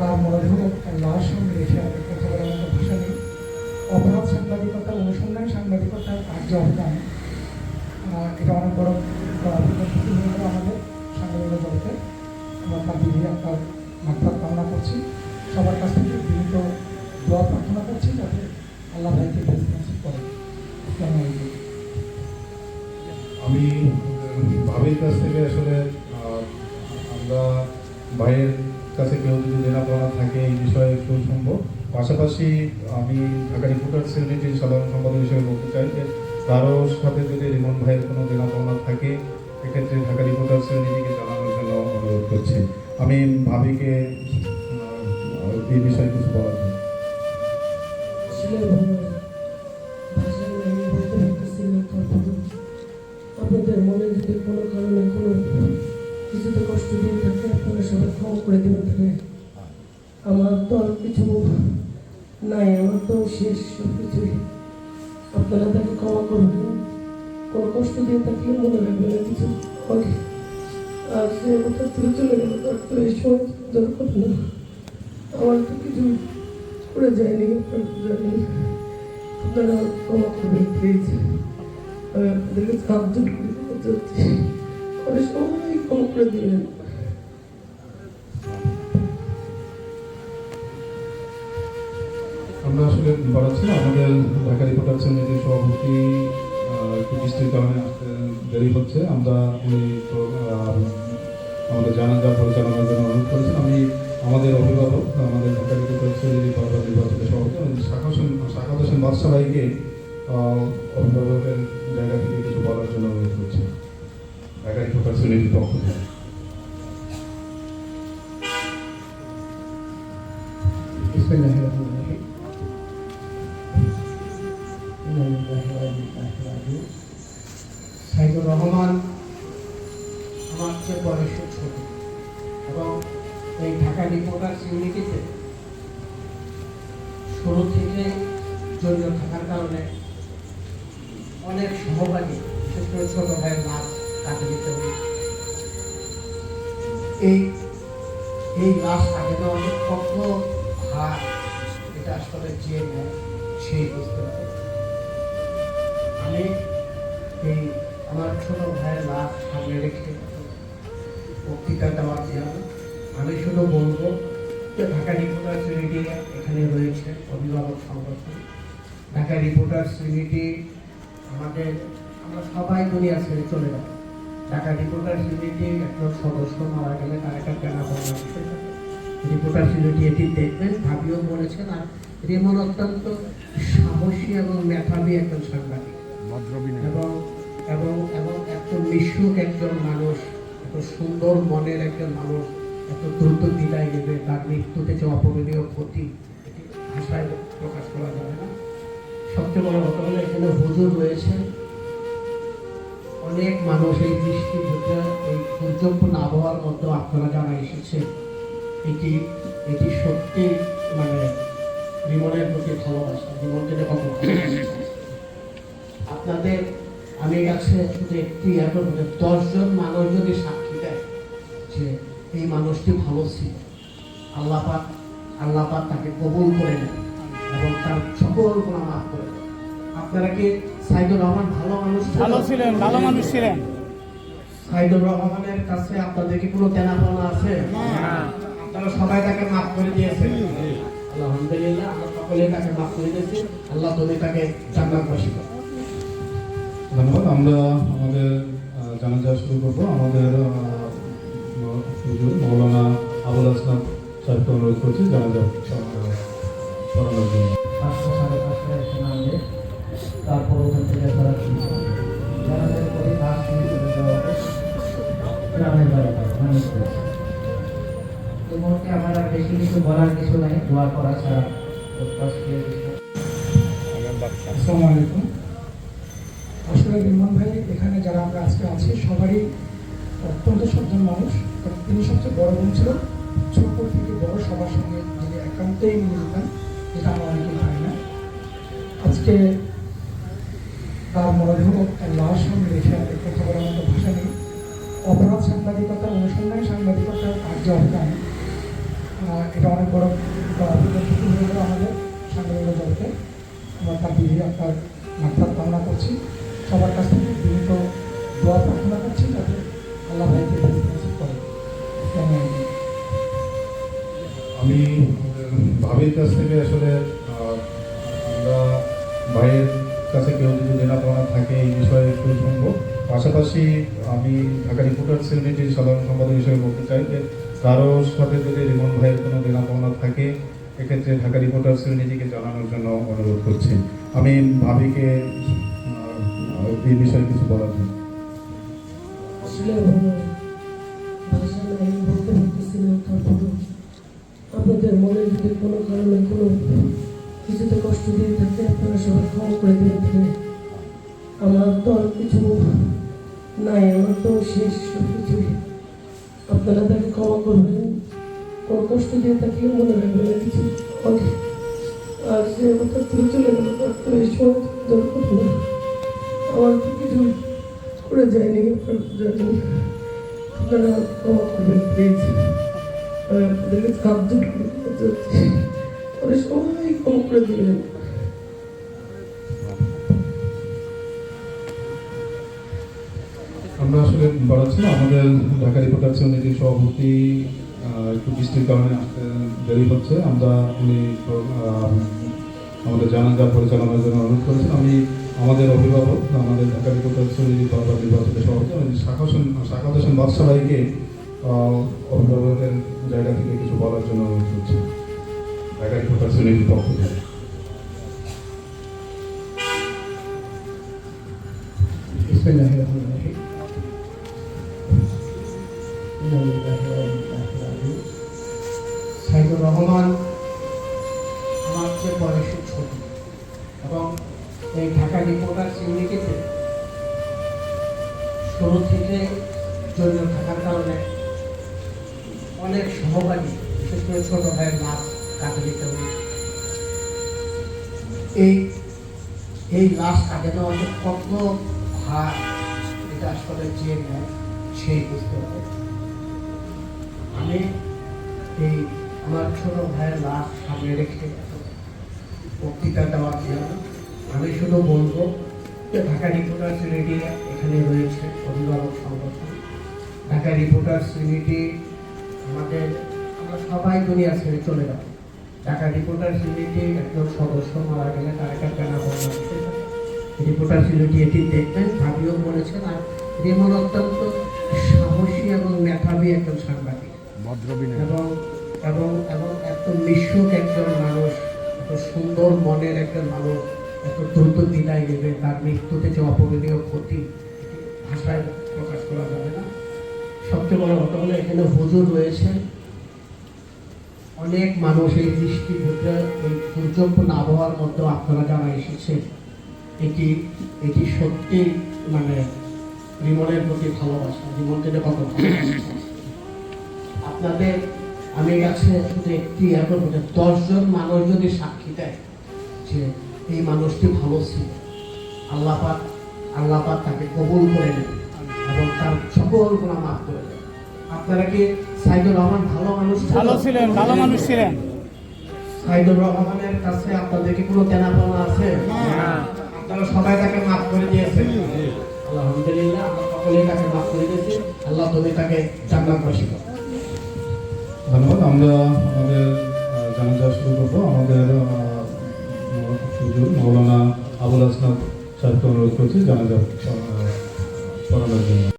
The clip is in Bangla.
তার মরদেহ লাশ সঙ্গে রেখে আর কথা বলার মতো ভাষা নেই। অপরাধ সাংবাদিকতা, অনুসন্ধান সাংবাদিকতার কার্য অবদান, এটা অনেক বড় ক্ষতি হয়ে গেল আমাদের সাংবাদিকতা জগতে। আমরা তার বিধি আপনার মাত্রা কামনা করছি, সবার কাছ থেকে বিনীত দোয়া প্রার্থনা করছি যাতে আল্লাহ ভাইকে বেশি করে। আমি ভাবির কাছ থেকে আসলে আমরা ভাইয়ের কাছে কেউ যদি দেনা পাওনা থাকে এই বিষয়ে একটু শুনবো। পাশাপাশি আমি ঢাকা রিপোর্টার্স ইউনিটির সাধারণ সম্পাদক হিসেবে বলতে চাই যে কারো সাথে যদি রিমন ভাইয়ের কোনো দেনা পাওনা থাকে এক্ষেত্রে ঢাকা রিপোর্টার্স ইউনিটিকে জানানোর জন্য অনুরোধ করছি। আমি ভাবিকে এই বিষয়ে কিছু বলার জন্য আপনাদের মনে যদি কোনো কারণে কোনো কিছুতে কষ্ট দিয়ে থাকে আপনারা সবাই ক্ষমা করে দেবেন। থাকে আমার তো আর কিছু নাই, আমার তো শেষ সব কিছুই। আপনারা তাকে ক্ষমা করবেন, কোনো কষ্ট দিয়ে থাকলে মনে রাখবে না কিছু আমাকে। আর সে কোথাও থেকে চলে গেল, তার তো এই সময় দরকার না। আমার তো কিছু করে যায়নি, জানি। আপনারা ক্ষমা করবেন প্লিজ। আমি আপনাদেরকে সাহায্য করতে চাচ্ছি, অনেক সময় ক্ষমা করে দিলেন। আমরা আসলে বাড়াচ্ছি না, আমাদের ঢাকা রিপোর্টার্স ইউনিটির সভাপতি একটু বৃষ্টির কারণে আসতে দেরি হচ্ছে। আমরা উনি আমাদের জানাজা পরিচালনার জন্য অনুরোধ করেছেন। আমি আমাদের অভিভাবক, আমাদের ঢাকা রিপোর্টার্স ইউনিটির বারবার নির্বাচিত সভাপতি শাখাত হোসেন বাদশা ভাইকে অভিভাবকের জায়গা থেকে কিছু বলার জন্য অনুরোধ করছি ঢাকা রিপোর্টার্স ইউনিটির পক্ষ থেকে। সাইদুর রহমান আমার চেয়ে বয়সে ছোট এবং এই ঢাকা রিপোর্টার্স ইউনিটিতে শুরু থেকে জড়িত থাকার কারণে অনেক সহপাঠী, বিশেষ করে ছোট ভাইয়ের লাশ কাটে দিতে হবে। এই লাশ কাটে দেওয়া অনেক কত ভার, এটা আসলে যে নেয় সেই বুঝতে পারে। আমি এই আমার ছোট ভাইয়ের লাশ সামনে রেখে বক্তৃতা দেওয়ার জন্য আমি শুধু বলবো যে ঢাকা রিপোর্টার্স ইউনিটি এখানে রয়েছে অভিভাবক সংগঠন। ঢাকা রিপোর্টার্স ইউনিটি আমরা সবাই দুনিয়া ছেড়ে চলে যাব। ঢাকা রিপোর্টার্স ইউনিটি একজন সদস্য মারা গেলে তার একটা কেনা পাওনা বিষয় থাকে। রিপোর্টার্স ইউনিটি এটি দেখবেন, ভাবিও বলেছেন। আর রিমন অত্যন্ত সাহসী এবং মেধাবী একজন সাংবাদিক এবং এবং এবং এত মিশুক একজন মানুষ, এত সুন্দর মনের একজন মানুষ এত দ্রুত বিদায় নেবে, তার মৃত্যুতে যে অপূরণীয় ক্ষতি এটি ভাষায় প্রকাশ করা যাবে না। সবচেয়ে বড় কথা হলো এখানে হুজুর রয়েছে, অনেক মানুষ এই বৃষ্টি হতে এই দুর্যোগপূর্ণ আবহাওয়ার মধ্যে আপনারা যারা এসেছে এটি সত্যি মানে রিমনের প্রতি ভালোবাসা, রিমনকে যে কত আপনাদের আমি কাছে শুধু একটি 10জন মানুষ যদি সাক্ষী দেয় যে এই মানুষটি ভালো ছিল, আল্লাহ পাক তাকে কবুল করে নেন এবং তার সকল গুনাহ মাফ করে দেন। আপনারা কি সাইদুর রহমান ভালো মানুষ ছিলেন? সাইদুর রহমানের কাছে আপনাদের কি কোনো দেনা পাওনা আছে? আপনারা সবাই তাকে মাফ করে দিয়েছেন। আলহামদুলিল্লাহ, আমরা সকলে তাকে মাফ করে দিয়েছি। আল্লাহ তুমি তাকে জান্নাতবাসী করুন। ধন্যবাদ। আমরা আমাদের জানাজা শুরু করবো। আমাদের মৌলানা আবুল আসলাম সাহেবকে অনুরোধ করছি জানাজা পড়ানোর জন্য। 5:30 এসে নামবে, তারপর ওখান থেকে তারা জানাজার পরে লাশ নিয়ে চলে যাওয়া হবে গ্রামের বাড়িতে মানুষদের। এই মুহূর্তে আমার আর বেশি কিছু বলার কিছু নাই, দোয়া করা ছাড়া। আসসালামু আলাইকুম। আসলে রিমন ভাই এখানে যারা আমরা আজকে আছি সবারই অত্যন্ত সজ্জন মানুষ, কারণ তিনি সবচেয়ে বড় বোন ছিল। ছোট থেকে বড় সবার সঙ্গে যিনি একান্তই মিলতেন, যেটা আমরা অনেকেই পাই না। আজকে তার মরদেহ লাশ সঙ্গে রেখে আর কথা বলার মতো ভাষা নেই। অপরাধ সাংবাদিকতা, অনুসন্ধান সাংবাদিকতার কার্য অবদান, এটা অনেক বড় ক্ষতি হয়ে গেল আমাদের সাংবাদিক জগতে। আমরা তার বিধি আপনার মাত্রার কামনা করছি, সবার কাছ থেকে বিনীত দোয়া প্রার্থনা করছি যাতে আল্লাহ ভাইকে হেফাজত করে। আমি ভাবির কাছ থেকে আসলে আমরা ভাইয়ের কাছে কেউ যদি জেনা পাওনা থাকে এই বিষয়ে একটু শুনবো। পাশাপাশি আমি ঢাকা রিপোর্টার্স ইউনিটির সাধারণ সম্পাদক হিসেবে বলতে চাই যে কারোর সাথে যদি রিমন ভাইয়ের কোনো দেনা পাওনা থাকে এক্ষেত্রে ঢাকা রিপোর্টার্স ইউনিটিকে জানানোর জন্য অনুরোধ করছি। আমি ভাবিকে এই বিষয়ে কিছু বলার জন্য। আসলে ভাষা নাই, বলতে পারতেছি না। তারপরে আপনাদের মনে যদি কোনো কারণে কোনো কিছুতে কষ্ট দিয়ে থাকে আপনারা সবাই ক্ষমা করে দেবেন। আমার তো আর কিছু নাই, আমার তো শেষ সব কিছুই। আপনারা তাকে ক্ষমা করবেন, কোনো কষ্ট দিয়ে থাকলে মনে রাখবেন না কিছু। আর সে আমার থেকে চলে গেল, তার তো এই সময় দরকার না। আমার তো কিছু করে যায়নি, জানি। আপনারা ক্ষমা করবেন প্লিজ। আপনাদেরকে সাহায্য করতে ওরা সবাই ক্ষমা করে দেবেন। আমরা আসলে বাড়াচ্ছি না, আমাদের ঢাকা রিপোর্টার্স ইউনিটির সভাপতি একটু বৃষ্টির কারণে আসতে দেরি হচ্ছে। আমরা উনি আমাদের জানাজা পরিচালনার জন্য অনুরোধ করেছেন। আমি আমাদের অভিভাবক, আমাদের ঢাকা রিপোর্টার্স ইউনিটির বারবার নির্বাচিত সভাপতি শাখাত হোসেন বাদশা ভাইকে অভিভাবকের জায়গা থেকে কিছু বলার জন্য অনুরোধ করছি ঢাকা রিপোর্টার্স ইউনিটির পক্ষ থেকে। বিসমিল্লাহিররহমানিররহিম। সাইদুর রহমান আমার চেয়ে বয়সে ছোট এবং এই ঢাকা রিপোর্টার্স ইউনিটিতে শুরু থেকে জড়িত থাকার কারণে অনেক সহপাঠী, বিশেষ করে ছোট ভাইয়ের লাভ কাটে দিতে হয়েছে। এই লাশ কাটে দেওয়া কত ভার, এটা আসলে যে নেয় সেই বুঝতে হবে। আমি এই আমার ছোট ভাইয়ের লাশ সামনে রেখে বক্তৃতা দেওয়ার জন্য আমি শুধু বলবো যে ঢাকা রিপোর্টার্স ইউনিটি এখানে রয়েছে অভিভাবক সংগঠন। ঢাকা রিপোর্টার্স ইউনিটি আমরা সবাই দুনিয়া ছেড়ে চলে যাব। ঢাকা রিপোর্টার্স ইউনিটি একজন সদস্য মারা গেলে তার একটা কেনা বন্ধ রিপোর্টার্স ইউনিটি এটি দেখবেন, ভাবিও বলেছেন। আর রিমন অত্যন্ত সাহসী এবং মেধাবী একজন সাংবাদিক এবং এবং এবং এত মিশুক একজন মানুষ, এত সুন্দর মনের একজন মানুষ এত দ্রুত বিদায় নেবে, তার মৃত্যুতে যে অপূরণীয় ক্ষতি ভাষায় প্রকাশ করা যাবে না। সবচেয়ে বড় কথা হলো এখানে হুজুর রয়েছেন, অনেক মানুষ এই বৃষ্টি ভেতরে এই দুর্যোগপূর্ণ আবহাওয়ার মধ্যেও আপনারা যারা এসেছেন, এটি সত্যি মানে রিমনের প্রতি ভালোবাসা, রিমনকে কত ভালোবাসা আপনাদের। আমি কাছে শুধু একটি এখন 10 জন মানুষ যদি সাক্ষী দেয় যে এই মানুষটি ভালো ছিল, আল্লাহ পাক তাকে কবুল করে নেবেন এবং তার সকল গুনাহ মাফ করে দেবেন। আপনারা কি সাইদুর রহমান ভালো মানুষ ছিলেন? ভালো মানুষ ছিলেন। সাইদুর রহমানের কাছে আপনাদেরকে কোনো দেনা পাওনা আছে? আপনারা সবাই তাকে মাফ করে দিয়েছেন, আলহামদুলিল্লাহ। আমরা সকলেই তাকে মাফ করে দিয়েছি। আল্লাহ তুমি তাকে জান্নাতবাসী করো। ধন্যবাদ। আমরা আমাদের জানাজা শুরু করবো। আমাদের মৌলানা আবুল হাসনাত সাহেবকে অনুরোধ করছি জানাজা পড়ানোর জন্য।